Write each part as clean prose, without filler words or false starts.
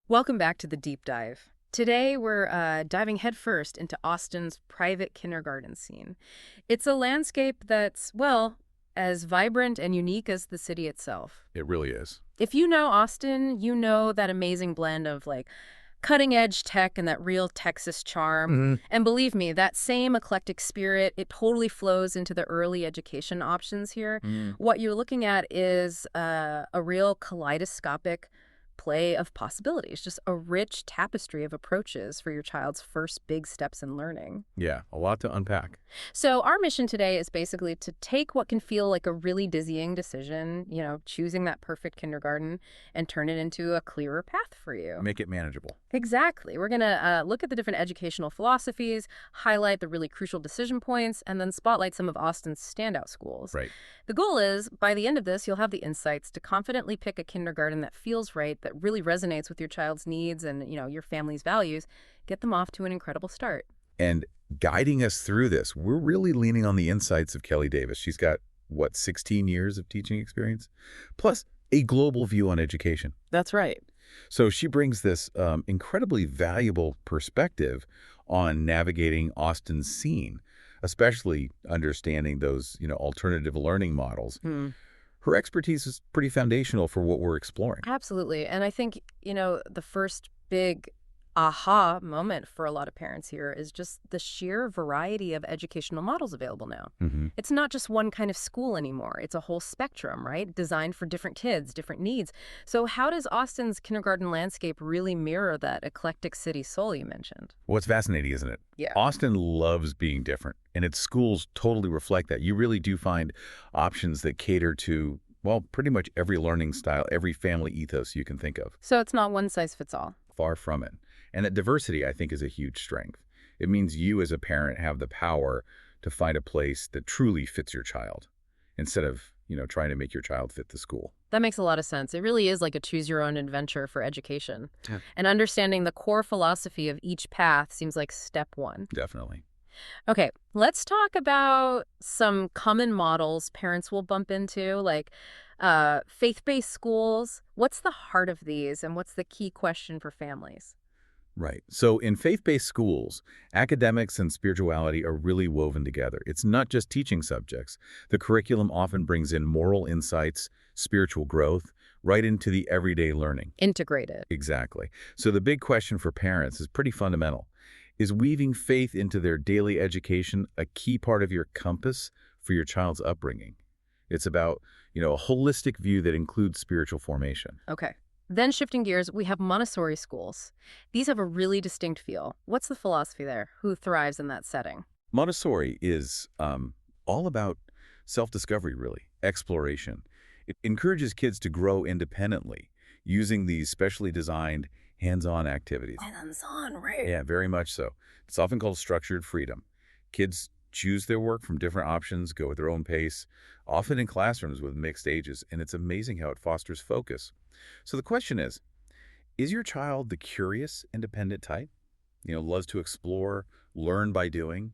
Welcome back to the deep dive. Today, we're diving headfirst into Austin's private kindergarten scene. It's a landscape that's, well, as vibrant and unique as the city itself. It really is. If you know Austin, you know that amazing blend of cutting edge tech and that real Texas charm. Hmm. And believe me, that same eclectic spirit, it totally flows into the early education options here. Mm. What you're looking at is a real kaleidoscopic play of possibilities, just a rich tapestry of approaches for your child's first big steps in learning. Yeah, a lot to unpack. So our mission today is basically to take what can feel like a really dizzying decision, choosing that perfect kindergarten, and turn it into a clearer path for you. Make it manageable. Exactly. We're going to look at the different educational philosophies, highlight the really crucial decision points, and then spotlight some of Austin's standout schools. Right. The goal is, by the end of this, you'll have the insights to confidently pick a kindergarten that feels right, that really resonates with your child's needs and, your family's values. Get them off to an incredible start. And guiding us through this, we're really leaning on the insights of Kelly Davis. She's got, 16 years of teaching experience, plus a global view on education. That's right. So she brings this incredibly valuable perspective on navigating Austin's scene, especially understanding those, alternative learning models. Her expertise is pretty foundational for what we're exploring. Absolutely. And I think, the first big aha moment for a lot of parents here is just the sheer variety of educational models available now. Hmm. It's not just one kind of school anymore. It's a whole spectrum, right? Designed for different kids, different needs. So how does Austin's kindergarten landscape really mirror that eclectic city soul you mentioned? What's fascinating, isn't it? Yeah. Austin loves being different, and its schools totally reflect that. You really do find options that cater to, well, pretty much every learning style, every family ethos you can think of. So it's not one size fits all. Far from it. And that diversity, I think, is a huge strength. It means you as a parent have the power to find a place that truly fits your child instead of, trying to make your child fit the school. That makes a lot of sense. It really is like a choose your own adventure for education. Yeah. And understanding the core philosophy of each path seems like step one. Definitely. Okay, let's talk about some common models parents will bump into, like faith-based schools. What's the heart of these, and what's the key question for families? Right. So in faith-based schools, academics and spirituality are really woven together. It's not just teaching subjects. The curriculum often brings in moral insights, spiritual growth, right into the everyday learning. Integrated. Exactly. So the big question for parents is pretty fundamental. Is weaving faith into their daily education a key part of your compass for your child's upbringing? It's about, a holistic view that includes spiritual formation. Okay. Then shifting gears, we have Montessori schools. These have a really distinct feel. What's the philosophy there? Who thrives in that setting? Montessori is all about self-discovery, really, exploration. It encourages kids to grow independently using these specially designed hands-on activities. Hands-on, right? Yeah, very much so. It's often called structured freedom. Kids choose their work from different options, go at their own pace, often in classrooms with mixed ages, and it's amazing how it fosters focus. So the question is your child the curious, independent type? Loves to explore, learn by doing?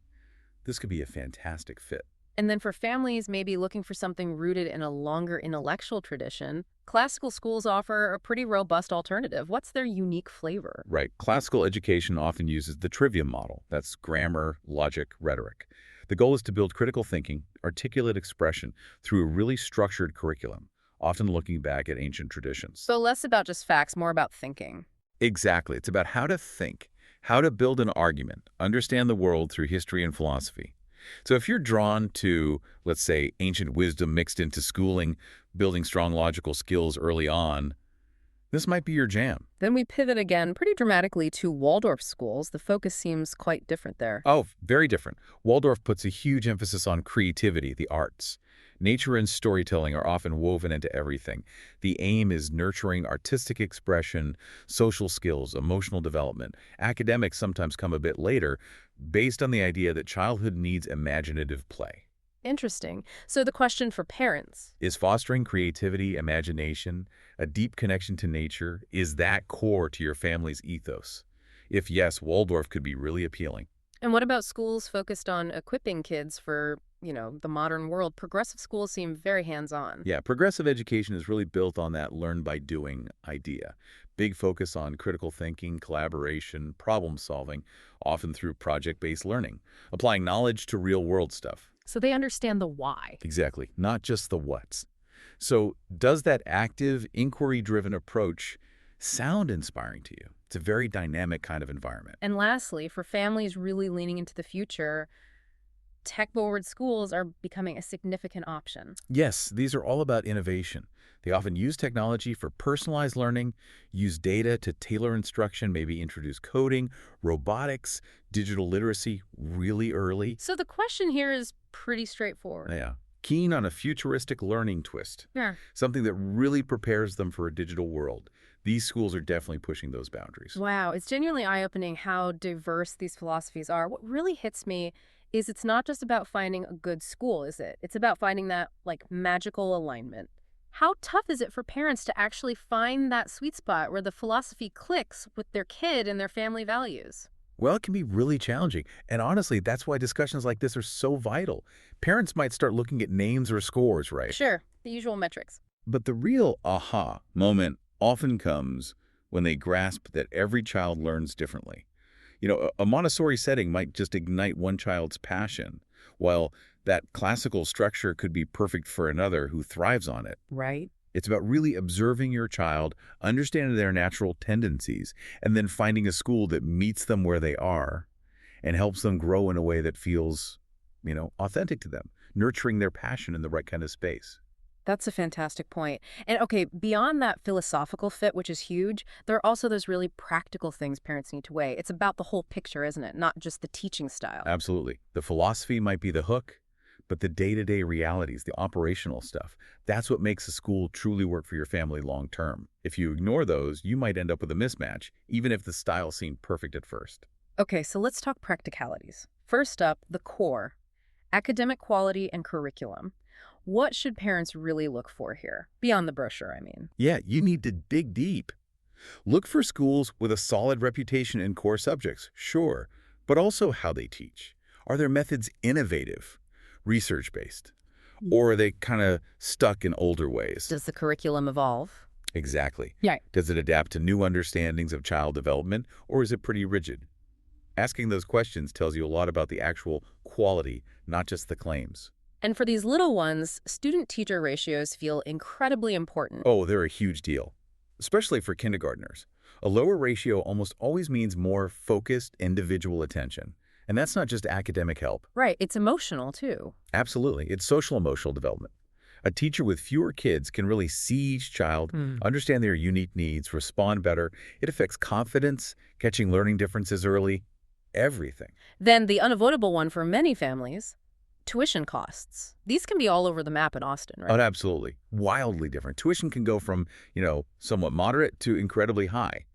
This could be a fantastic fit. And then for families maybe looking for something rooted in a longer intellectual tradition, classical schools offer a pretty robust alternative. What's their unique flavor? Right. Classical education often uses the trivium model. That's grammar, logic, rhetoric. The goal is to build critical thinking, articulate expression through a really structured curriculum, often looking back at ancient traditions. So less about just facts, more about thinking. Exactly. It's about how to think, how to build an argument, understand the world through history and philosophy. So if you're drawn to, let's say, ancient wisdom mixed into schooling, building strong logical skills early on, this might be your jam. Then we pivot again pretty dramatically to Waldorf schools. The focus seems quite different there. Oh, very different. Waldorf puts a huge emphasis on creativity, the arts. Nature and storytelling are often woven into everything. The aim is nurturing artistic expression, social skills, emotional development. Academics sometimes come a bit later, based on the idea that childhood needs imaginative play. Interesting. So the question for parents. Is fostering creativity, imagination, a deep connection to nature, is that core to your family's ethos? If yes, Waldorf could be really appealing. And what about schools focused on equipping kids for the modern world, progressive schools seem very hands-on. Yeah, progressive education is really built on that learn by doing idea. Big focus on critical thinking, collaboration, problem solving, often through project-based learning, applying knowledge to real-world stuff. So they understand the why. Exactly, not just the what's. So does that active, inquiry-driven approach sound inspiring to you? It's a very dynamic kind of environment. And lastly, for families really leaning into the future, tech-forward schools are becoming a significant option. Yes, these are all about innovation. They often use technology for personalized learning, use data to tailor instruction, maybe introduce coding, robotics, digital literacy really early. So the question here is pretty straightforward. Yeah. Keen on a futuristic learning twist, Yeah. something that really prepares them for a digital world. These schools are definitely pushing those boundaries. Wow, it's genuinely eye-opening how diverse these philosophies are. What really hits me is it's not just about finding a good school, is it? It's about finding that, like, magical alignment. How tough is it for parents to actually find that sweet spot where the philosophy clicks with their kid and their family values? Well, it can be really challenging. And honestly, that's why discussions like this are so vital. Parents might start looking at names or scores, right? Sure, the usual metrics. But the real aha moment often comes when they grasp that every child learns differently. A Montessori setting might just ignite one child's passion, while that classical structure could be perfect for another who thrives on it. Right. It's about really observing your child, understanding their natural tendencies, and then finding a school that meets them where they are and helps them grow in a way that feels, authentic to them, nurturing their passion in the right kind of space. That's a fantastic point. And okay, beyond that philosophical fit, which is huge, there are also those really practical things parents need to weigh. It's about the whole picture, isn't it? Not just the teaching style. Absolutely. The philosophy might be the hook, but the day-to-day realities, the operational stuff, that's what makes a school truly work for your family long term. If you ignore those, you might end up with a mismatch, even if the style seemed perfect at first. Okay, so let's talk practicalities. First up, the core, academic quality and curriculum. What should parents really look for here? Beyond the brochure, I mean. Yeah, you need to dig deep. Look for schools with a solid reputation in core subjects, sure, but also how they teach. Are their methods innovative, research-based, or are they kind of stuck in older ways? Does the curriculum evolve? Exactly. Yeah. Does it adapt to new understandings of child development, or is it pretty rigid? Asking those questions tells you a lot about the actual quality, not just the claims. And for these little ones, student-teacher ratios feel incredibly important. Oh, they're a huge deal, especially for kindergartners. A lower ratio almost always means more focused, individual attention. And that's not just academic help. Right, it's emotional too. Absolutely. It's social-emotional development. A teacher with fewer kids can really see each child, understand their unique needs, respond better. It affects confidence, catching learning differences early, everything. Then the unavoidable one for many families, tuition costs. These can be all over the map in Austin, Oh, right? absolutely. Wildly different. Tuition can go from, somewhat moderate to incredibly high.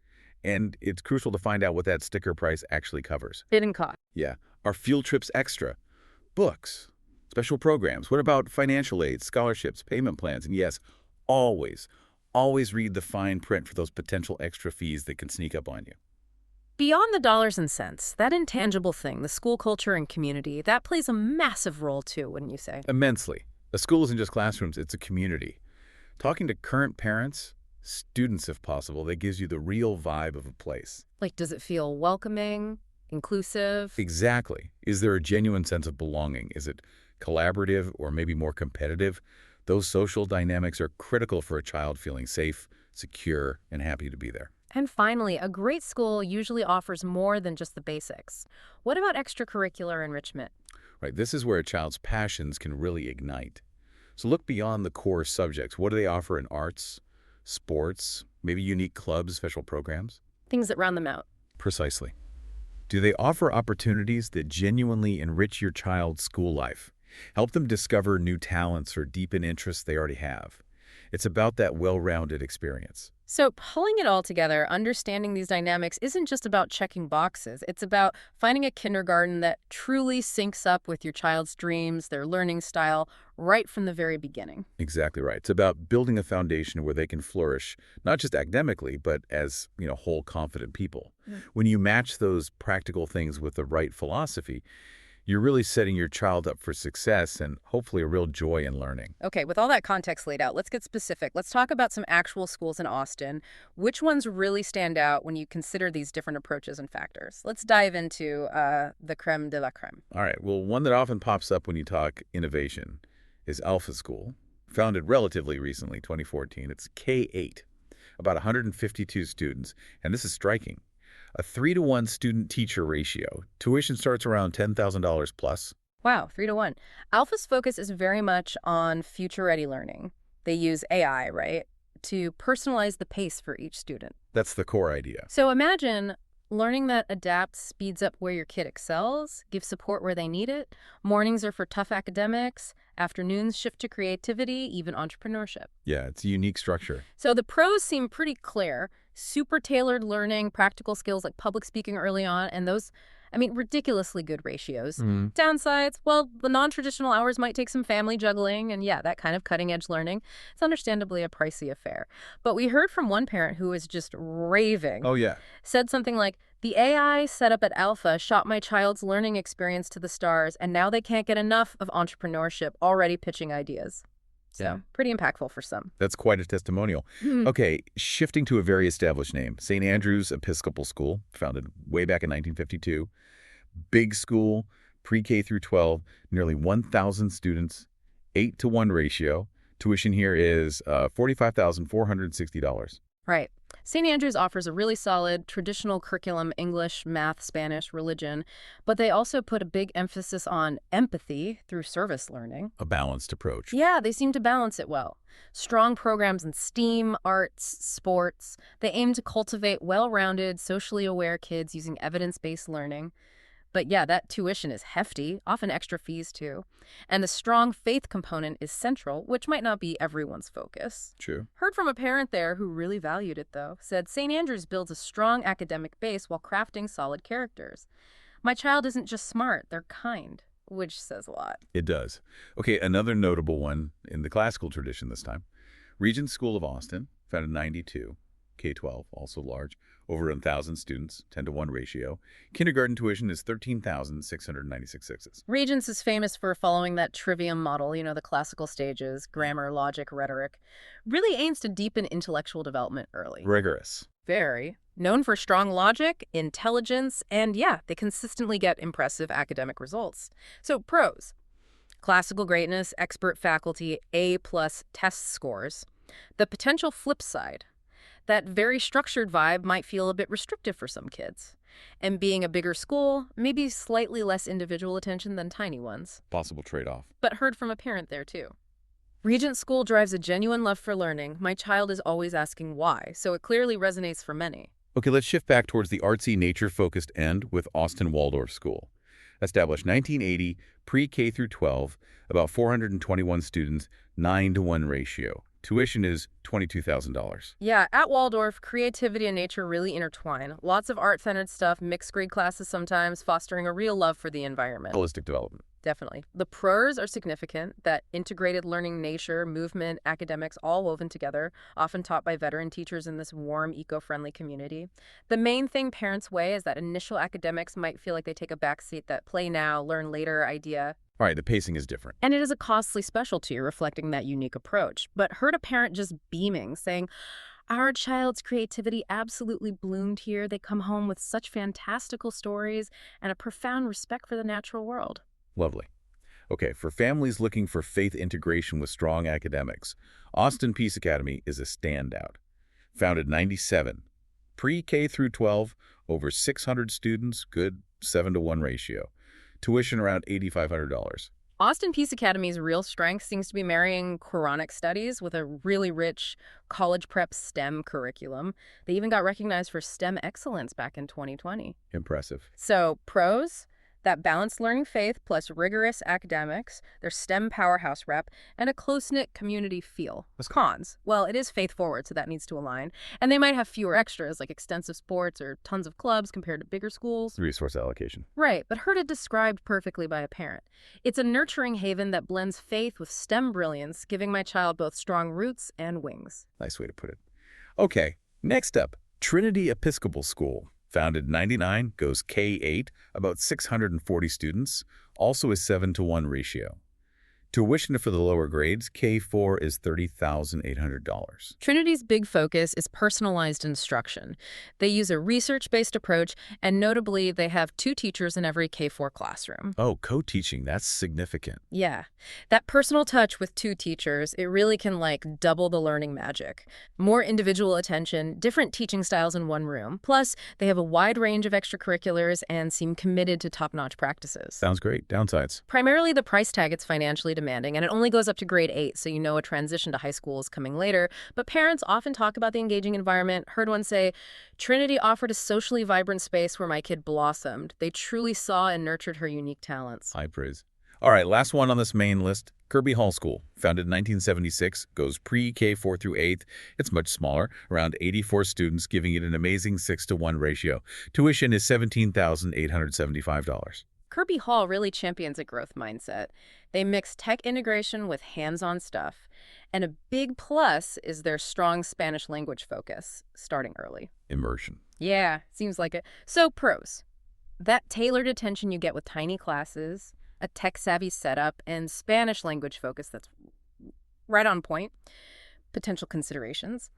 And it's crucial to find out what that sticker price actually covers. Hidden cost. Yeah. Are field trips extra? Books? Special programs? What about financial aid, scholarships, payment plans? And yes, always, always read the fine print for those potential extra fees that can sneak up on you. Beyond the dollars and cents, that intangible thing, the school culture and community, that plays a massive role too, wouldn't you say? Immensely. A school isn't just classrooms, it's a community. Talking to current parents, students if possible, that gives you the real vibe of a place. Like, does it feel welcoming, inclusive? Exactly. Is there a genuine sense of belonging? Is it collaborative or maybe more competitive? Those social dynamics are critical for a child feeling safe, secure, and happy to be there. And finally, a great school usually offers more than just the basics. What about extracurricular enrichment? Right, this is where a child's passions can really ignite. So look beyond the core subjects. What do they offer in arts, sports, maybe unique clubs, special programs? Things that round them out. Precisely. Do they offer opportunities that genuinely enrich your child's school life? Help them discover new talents or deepen interests they already have. It's about that well-rounded experience. So pulling it all together, understanding these dynamics isn't just about checking boxes. It's about finding a kindergarten that truly syncs up with your child's dreams, their learning style, right from the very beginning. Exactly right. It's about building a foundation where they can flourish, not just academically, but as, whole, confident people. When you match those practical things with the right philosophy, You're really setting your child up for success and hopefully a real joy in learning. Okay, with all that context laid out, let's get specific. Let's talk about some actual schools in Austin. Which ones really stand out when you consider these different approaches and factors? Let's dive into the creme de la creme. All right, well, one that often pops up when you talk innovation is Alpha School, founded relatively recently, 2014. It's K-8, about 152 students, and this is striking. A 3-to-1 student-teacher ratio. Tuition starts around $10,000 plus. Wow, 3 to 1. Alpha's focus is very much on future-ready learning. They use AI, right, to personalize the pace for each student. That's the core idea. So imagine learning that adapts, speeds up where your kid excels, gives support where they need it. Mornings are for tough academics, afternoons shift to creativity, even entrepreneurship. Yeah, it's a unique structure. So the pros seem pretty clear. Super tailored learning, practical skills like public speaking early on, and those, ridiculously good ratios. Downsides, well, the non-traditional hours might take some family juggling, and yeah, that kind of cutting-edge learning. It's understandably a pricey affair. But we heard from one parent who was just raving. Oh, yeah. Said something like, the AI set up at Alpha shot my child's learning experience to the stars, and now they can't get enough of entrepreneurship, already pitching ideas. So, Yeah. pretty impactful for some. That's quite a testimonial. Okay, shifting to a very established name, St. Andrew's Episcopal School, founded way back in 1952. Big school, pre-K through 12, nearly 1,000 students, 8-to-1 ratio. Tuition here is $45,460. Right. St. Andrews offers a really solid traditional curriculum, English, math, Spanish, religion, but they also put a big emphasis on empathy through service learning. A balanced approach. Yeah, they seem to balance it well. Strong programs in STEAM, arts, sports. They aim to cultivate well-rounded, socially aware kids using evidence-based learning. But yeah, that tuition is hefty, often extra fees too. And the strong faith component is central, which might not be everyone's focus. True. Heard from a parent there who really valued it, though. Said St. Andrews builds a strong academic base while crafting solid characters. My child isn't just smart, they're kind, which says a lot. It does. Okay, another notable one in the classical tradition this time. Regent School of Austin, founded in 92, K-12, also large, over 1,000 students, 10-to-1 ratio. Kindergarten tuition is $13,696. Regents is famous for following that trivium model, the classical stages, grammar, logic, rhetoric. Really aims to deepen intellectual development early. Rigorous. Very. Known for strong logic, intelligence, and yeah, they consistently get impressive academic results. So pros: classical greatness, expert faculty, A+ test scores. The potential flip side: that very structured vibe might feel a bit restrictive for some kids. And being a bigger school, maybe slightly less individual attention than tiny ones. Possible trade-off. But heard from a parent there too. Regent School drives a genuine love for learning. My child is always asking why, so it clearly resonates for many. Okay, let's shift back towards the artsy, nature-focused end with Austin Waldorf School. Established 1980, pre-K through 12, about 421 students, 9-to-1 ratio. Tuition is $22,000. Yeah, at Waldorf, creativity and nature really intertwine. Lots of art-centered stuff, mixed grade classes sometimes, fostering a real love for the environment. Holistic development. Definitely. The pros are significant, that integrated learning, nature, movement, academics, all woven together, often taught by veteran teachers in this warm, eco-friendly community. The main thing parents weigh is that initial academics might feel like they take a backseat, that play now, learn later idea. All right, the pacing is different. And it is a costly specialty reflecting that unique approach. But heard a parent just beaming, saying, our child's creativity absolutely bloomed here. They come home with such fantastical stories and a profound respect for the natural world. Lovely. Okay, for families looking for faith integration with strong academics, Austin Peace Academy is a standout. Founded 97, pre-K through 12, over 600 students, good 7-to-1 ratio. Tuition around $8,500. Austin Peace Academy's real strength seems to be marrying Quranic studies with a really rich college prep STEM curriculum. They even got recognized for STEM excellence back in 2020. Impressive. So, pros: that balanced learning faith plus rigorous academics, their STEM powerhouse rep, and a close-knit community feel. Cons: well, it is faith-forward, so that needs to align. And they might have fewer extras, like extensive sports or tons of clubs compared to bigger schools. Resource allocation. Right, but heard it described perfectly by a parent. It's a nurturing haven that blends faith with STEM brilliance, giving my child both strong roots and wings. Nice way to put it. Okay, next up, Trinity Episcopal School. Founded in 99, goes K-8, about 640 students, Also a 7-to-1 ratio. Tuition for the lower grades, K4, is $30,800. Trinity's big focus is personalized instruction. They use a research-based approach, and notably, they have 2 teachers in every K4 classroom. Oh, co-teaching, that's significant. Yeah, that personal touch with 2 teachers, it really can double the learning magic. More individual attention, different teaching styles in one room. Plus, they have a wide range of extracurriculars and seem committed to top-notch practices. Sounds great. Downsides. Primarily the price tag, it's financially demanding, and it only goes up to grade 8, so you know a transition to high school is coming later. But parents often talk about the engaging environment. Heard one say, Trinity offered a socially vibrant space where my kid blossomed. They truly saw and nurtured her unique talents. High praise. All right, last one on this main list, Kirby Hall School. Founded in 1976, goes pre-K4 through 8th. It's much smaller, around 84 students, giving it an amazing 6-to-1 ratio. Tuition is $17,875. Kirby Hall really champions a growth mindset. They mix tech integration with hands-on stuff. And a big plus is their strong Spanish language focus, starting early. Immersion. Yeah, seems like it. So pros. That tailored attention you get with tiny classes, a tech-savvy setup, and Spanish language focus that's right on point. Potential considerations.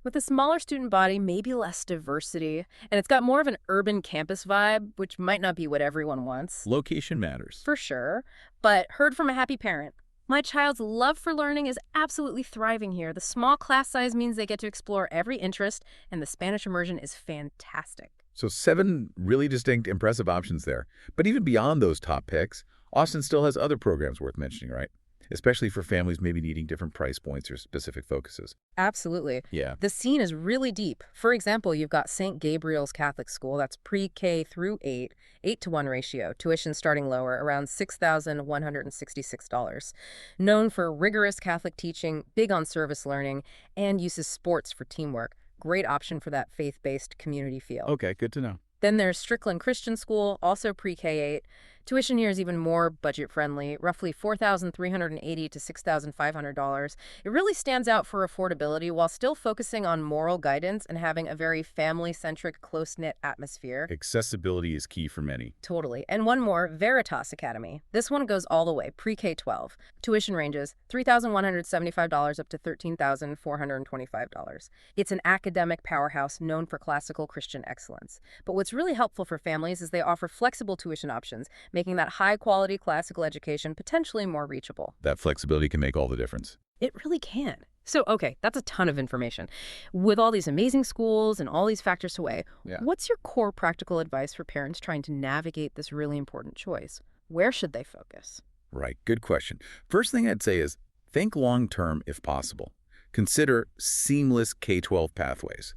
With a smaller student body, maybe less diversity, and it's got more of an urban campus vibe, which might not be what everyone wants. Location matters. For sure, but heard from a happy parent. My child's love for learning is absolutely thriving here. The small class size means they get to explore every interest, and the Spanish immersion is fantastic. So 7 really distinct, impressive options there. But even beyond those top picks, Austin still has other programs worth mentioning, right? Especially for families maybe needing different price points or specific focuses. Absolutely. Yeah. The scene is really deep. For example, you've got St. Gabriel's Catholic School. That's pre-K through 8, 8-to-1 ratio. Tuition starting lower, around $6,166. Known for rigorous Catholic teaching, big on service learning, and uses sports for teamwork. Great option for that faith-based community feel. Okay, good to know. Then there's Strickland Christian School, also pre-K-8. Tuition here is even more budget-friendly, roughly $4,380 to $6,500. It really stands out for affordability while still focusing on moral guidance and having a very family-centric, close-knit atmosphere. Accessibility is key for many. Totally. And one more, Veritas Academy. This one goes all the way, pre-K-12. Tuition ranges $3,175 up to $13,425. It's an academic powerhouse known for classical Christian excellence. But what's really helpful for families is they offer flexible tuition options, making that high-quality classical education potentially more reachable. That flexibility can make all the difference. It really can. So, okay, that's a ton of information. With all these amazing schools and all these factors to weigh, what's your core practical advice for parents trying to navigate this really important choice? Where should they focus? Right, good question. First thing I'd say is think long-term if possible. Consider seamless K-12 pathways.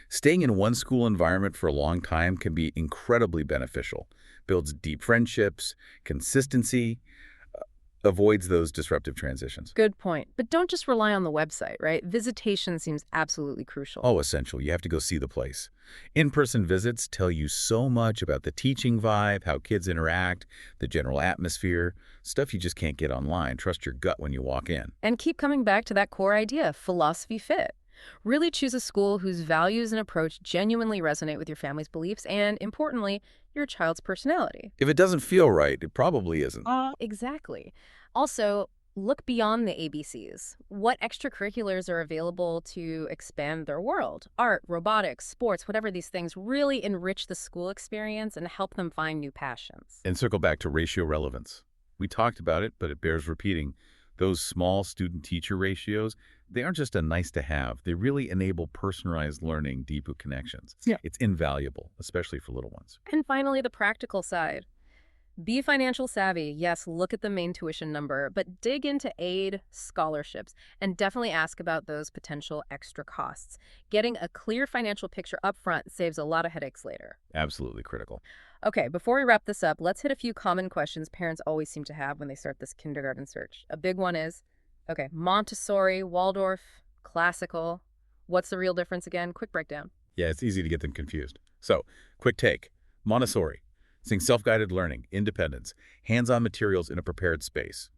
Staying in one school environment for a long time can be incredibly beneficial. Builds deep friendships, consistency, avoids those disruptive transitions. Good point. But don't just rely on the website, right? Visitation seems absolutely crucial. Oh, essential. You have to go see the place. In-person visits tell you so much about the teaching vibe, how kids interact, the general atmosphere, stuff you just can't get online. Trust your gut when you walk in. And keep coming back to that core idea, philosophy fit. Really choose a school whose values and approach genuinely resonate with your family's beliefs and, importantly, your child's personality. If it doesn't feel right, it probably isn't. Exactly. Also, look beyond the ABCs. What extracurriculars are available to expand their world? Art, robotics, sports, whatever these things really enrich the school experience and help them find new passions. And circle back to ratio relevance. We talked about it, but it bears repeating. Those small student-teacher ratios, they aren't just a nice-to-have. They really enable personalized learning, deeper connections. Yeah. It's invaluable, especially for little ones. And finally, the practical side. Be financial savvy. Yes, look at the main tuition number, but dig into aid, scholarships, and definitely ask about those potential extra costs. Getting a clear financial picture up front saves a lot of headaches later. Absolutely critical. Okay, before we wrap this up, let's hit a few common questions parents always seem to have when they start this kindergarten search. A big one is, okay, Montessori, Waldorf, classical. What's the real difference again? Quick breakdown. Yeah, it's easy to get them confused. So, quick take. Montessori. Seeing self-guided learning, independence, hands-on materials in a prepared space.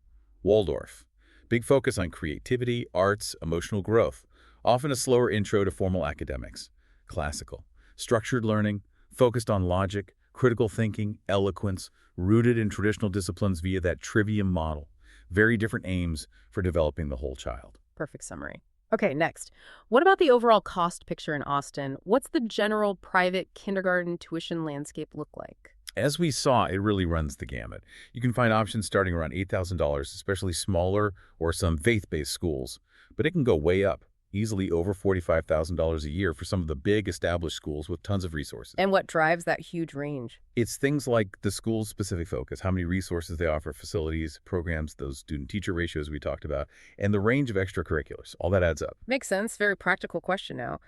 Waldorf. Big focus on creativity, arts, emotional growth. Often a slower intro to formal academics. Classical. Structured learning, focused on logic, critical thinking, eloquence, rooted in traditional disciplines via that trivium model. Very different aims for developing the whole child. Perfect summary. Okay, next. What about the overall cost picture in Austin? What's the general private kindergarten tuition landscape look like? As we saw, it really runs the gamut. You can find options starting around $8,000, especially smaller or some faith-based schools, but it can go way up, easily over $45,000 a year for some of the big established schools with tons of resources. And what drives that huge range? It's things like the school's specific focus, how many resources they offer, facilities, programs, those student-teacher ratios we talked about, and the range of extracurriculars. All that adds up. Makes sense. Very practical question now.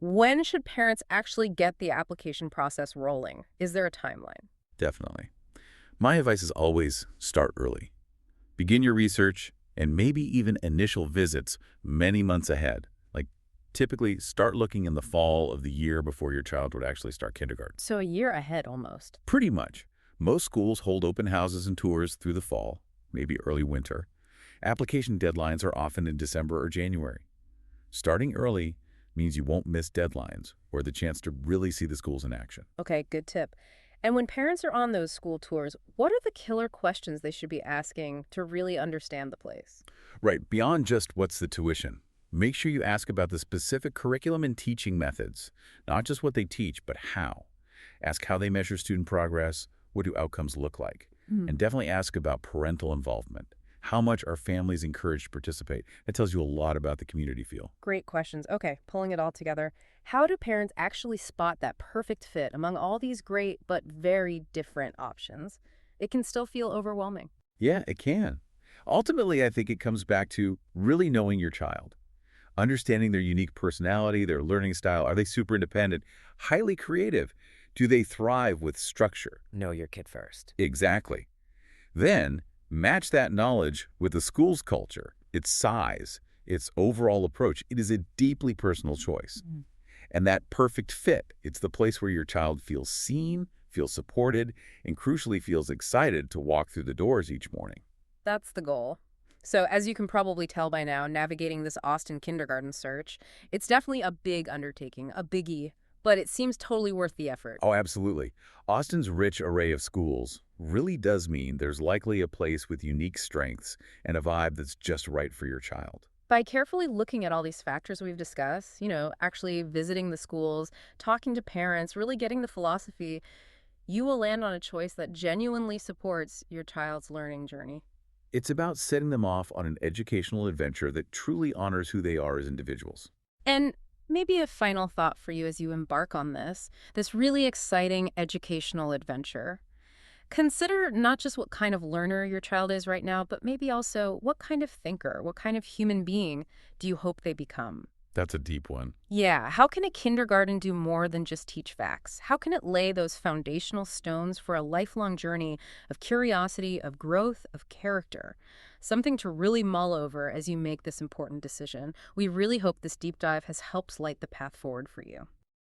When should parents actually get the application process rolling? Is there a timeline? Definitely. My advice is always start early. Begin your research and maybe even initial visits many months ahead. Like typically start looking in the fall of the year before your child would actually start kindergarten. So a year ahead almost. Pretty much. Most schools hold open houses and tours through the fall, maybe early winter. Application deadlines are often in December or January. Starting early means you won't miss deadlines or the chance to really see the schools in action. Okay, good tip. And when parents are on those school tours, what are the killer questions they should be asking to really understand the place? Right, beyond just what's the tuition, make sure you ask about the specific curriculum and teaching methods, not just what they teach, but how. Ask how they measure student progress, what do outcomes look like, and definitely ask about parental involvement. How much are families encouraged to participate? That tells you a lot about the community feel. Great questions. Okay, pulling it all together. How do parents actually spot that perfect fit among all these great but very different options? It can still feel overwhelming. Yeah, it can. Ultimately, I think it comes back to really knowing your child, understanding their unique personality, their learning style. Are they super independent, highly creative? Do they thrive with structure? Know your kid first. Exactly. Then, match that knowledge with the school's culture, its size, its overall approach. It is a deeply personal choice. And that perfect fit, it's the place where your child feels seen, feels supported, and crucially feels excited to walk through the doors each morning. That's the goal. So, as you can probably tell by now, navigating this Austin kindergarten search, it's definitely a big undertaking, a biggie, but it seems totally worth the effort. Oh, absolutely. Austin's rich array of schools really does mean there's likely a place with unique strengths and a vibe that's just right for your child. By carefully looking at all these factors we've discussed, actually visiting the schools, talking to parents, really getting the philosophy, you will land on a choice that genuinely supports your child's learning journey. It's about setting them off on an educational adventure that truly honors who they are as individuals. And maybe a final thought for you as you embark on this really exciting educational adventure. Consider not just what kind of learner your child is right now, but maybe also what kind of thinker, what kind of human being do you hope they become? That's a deep one. Yeah, how can a kindergarten do more than just teach facts? How can it lay those foundational stones for a lifelong journey of curiosity, of growth, of character? Something to really mull over as you make this important decision. We really hope this deep dive has helped light the path forward for you.